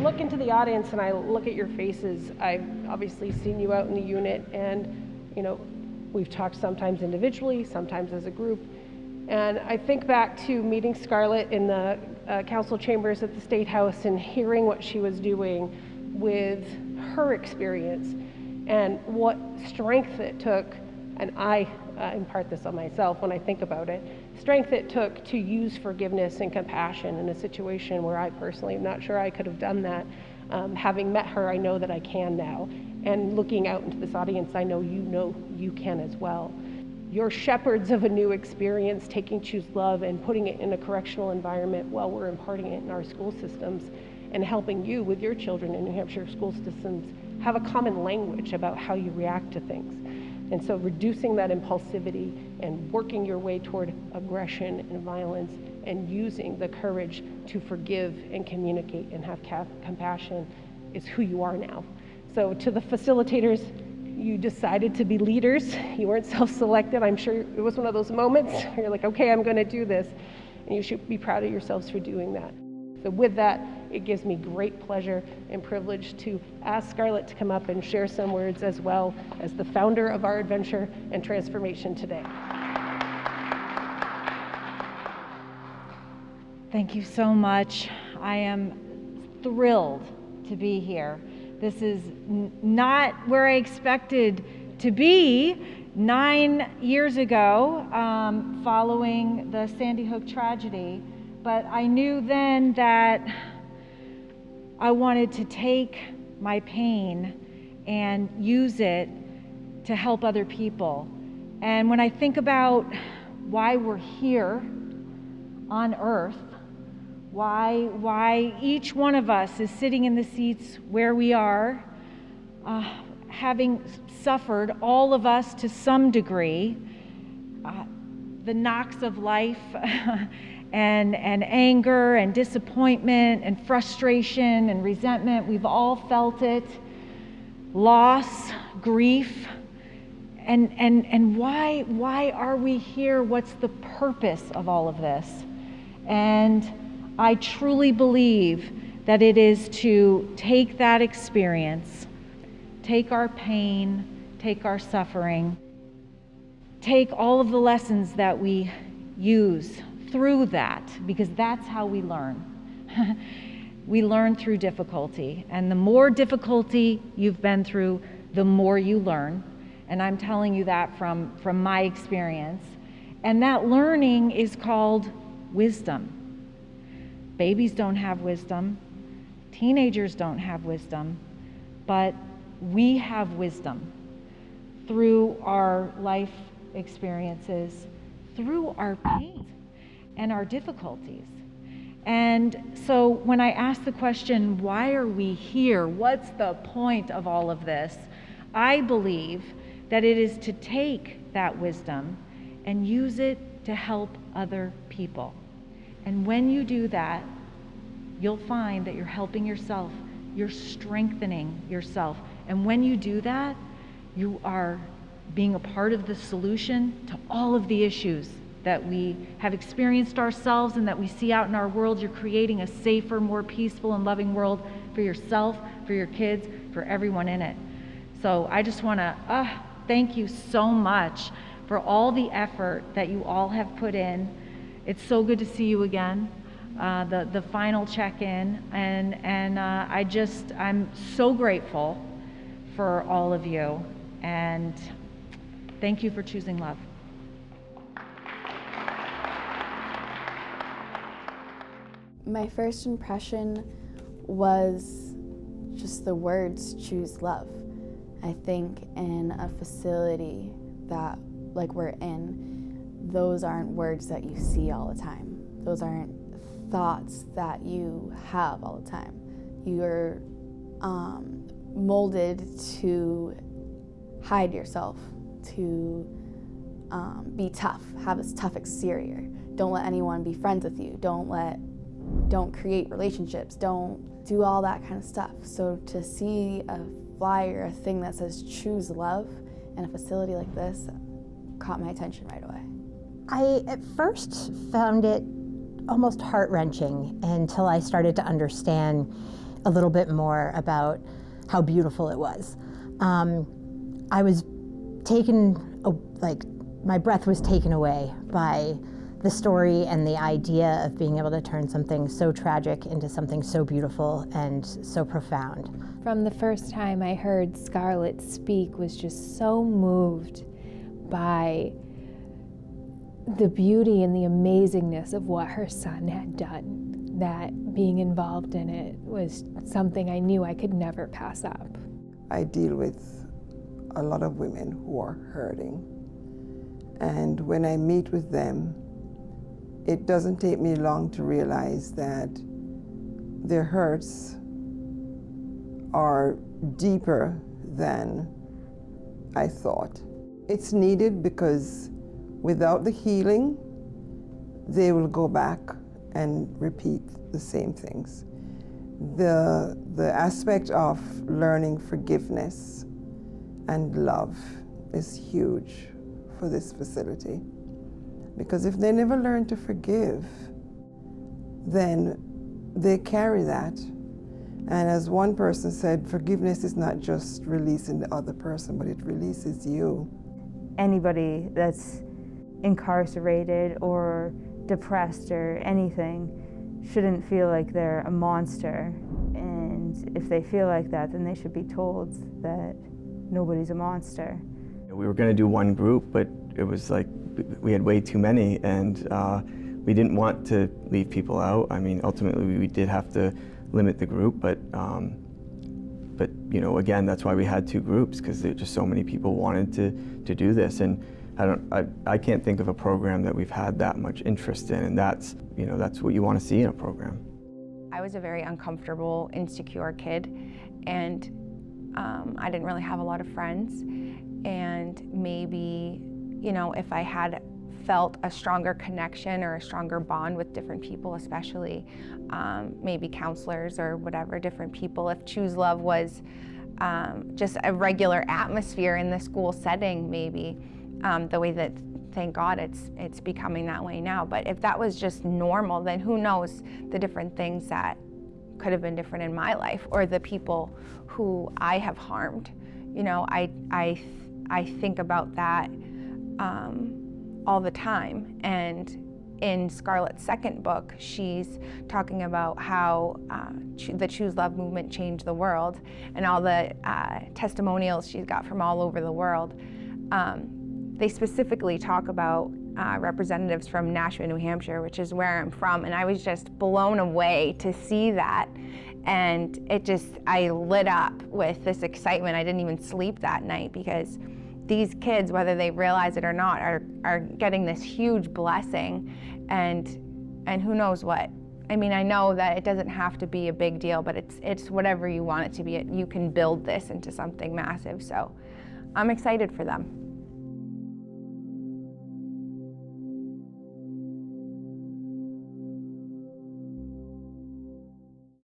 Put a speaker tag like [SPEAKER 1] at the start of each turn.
[SPEAKER 1] look into the audience and I look at your faces, I've obviously seen you out in the unit, and we've talked sometimes individually, sometimes as a group. And I think back to meeting Scarlett in the council chambers at the State House and hearing what she was doing with her experience and what strength it took, and I impart this on myself when I think about it, strength it took to use forgiveness and compassion in a situation where I personally am not sure I could have done that. Having met her, I know that I can now. And looking out into this audience, I know you can as well. You're shepherds of a new experience, taking Choose Love and putting it in a correctional environment while we're imparting it in our school systems and helping you with your children in New Hampshire school systems have a common language about how you react to things. And so reducing that impulsivity and working your way toward aggression and violence and using the courage to forgive and communicate and have compassion is who you are now. So to the facilitators, you decided to be leaders. You weren't self-selected. I'm sure it was one of those moments where you're like, okay, I'm going to do this. And you should be proud of yourselves for doing that. So with that, it gives me great pleasure and privilege to ask Scarlett to come up and share some words as well as the founder of our adventure and transformation today.
[SPEAKER 2] Thank you so much. I am thrilled to be here. This is not where I expected to be 9 years ago, following the Sandy Hook tragedy, but I knew then that I wanted to take my pain and use it to help other people. And when I think about why we're here on earth, why each one of us is sitting in the seats where we are, having suffered, all of us to some degree, the knocks of life and anger and disappointment and frustration and resentment, we've all felt it, loss, grief, and why are we here? What's the purpose of all of this? And I truly believe that it is to take that experience, take our pain, take our suffering, take all of the lessons that we use through that, because that's how we learn. We learn through difficulty, and the more difficulty you've been through, the more you learn. And I'm telling you that from my experience. And that learning is called wisdom. Babies don't have wisdom. Teenagers don't have wisdom. But we have wisdom through our life experiences, through our pain and our difficulties. And so when I ask the question, why are we here? What's the point of all of this? I believe that it is to take that wisdom and use it to help other people. And when you do that, you'll find that you're helping yourself, you're strengthening yourself. And when you do that, you are being a part of the solution to all of the issues that we have experienced ourselves and that we see out in our world. You're creating a safer, more peaceful and loving world for yourself, for your kids, for everyone in it. So I just want to thank you so much for all the effort that you all have put in. It's so good to see you again, the final check-in, and I'm so grateful for all of you, and thank you for choosing love.
[SPEAKER 3] My first impression was just the words, choose love. I think in a facility that, like we're in, those aren't words that you see all the time. Those aren't thoughts that you have all the time. You're molded to hide yourself, to be tough, have this tough exterior. Don't let anyone be friends with you. Don't create relationships. Don't do all that kind of stuff. So to see a flyer, a thing that says choose love in a facility like this caught my attention right away.
[SPEAKER 4] I at first found it almost heart-wrenching until I started to understand a little bit more about how beautiful it was. I was taken, my breath was taken away by the story and the idea of being able to turn something so tragic into something so beautiful and so profound.
[SPEAKER 5] From the first time I heard Scarlett speak, was just so moved by the beauty and the amazingness of what her son had done, that being involved in it was something I knew I could never pass up.
[SPEAKER 6] I deal with a lot of women who are hurting, and when I meet with them, it doesn't take me long to realize that their hurts are deeper than I thought. It's needed because without the healing, they will go back and repeat the same things. The aspect of learning forgiveness and love is huge for this facility. Because if they never learn to forgive, then they carry that. And as one person said, forgiveness is not just releasing the other person, but it releases you.
[SPEAKER 7] Anybody that's incarcerated or depressed or anything shouldn't feel like they're a monster. And if they feel like that, then they should be told that nobody's a monster.
[SPEAKER 8] We were going to do one group, but it was like we had way too many, and we didn't want to leave people out. I mean, ultimately we did have to limit the group, but you know, again, that's why we had two groups, because there just so many people wanted to do this. And I can't think of a program that we've had that much interest in, and that's, you know, that's what you want to see in a program.
[SPEAKER 9] I was a very uncomfortable, insecure kid, and I didn't really have a lot of friends. And maybe, you know, if I had felt a stronger connection or a stronger bond with different people, especially maybe counselors or whatever, different people, if Choose Love was just a regular atmosphere in the school setting, maybe the way that, thank God, it's becoming that way now. But if that was just normal, then who knows the different things that could have been different in my life, or the people who I have harmed. You know, I think about that all the time. And in Scarlett's second book, she's talking about how the Choose Love movement changed the world, and all the testimonials she's got from all over the world. They specifically talk about representatives from Nashua, New Hampshire, which is where I'm from, and I was just blown away to see that. And I lit up with this excitement. I didn't even sleep that night, because these kids, whether they realize it or not, are getting this huge blessing, and who knows what. I mean, I know that it doesn't have to be a big deal, but it's whatever you want it to be. You can build this into something massive, so I'm excited for them.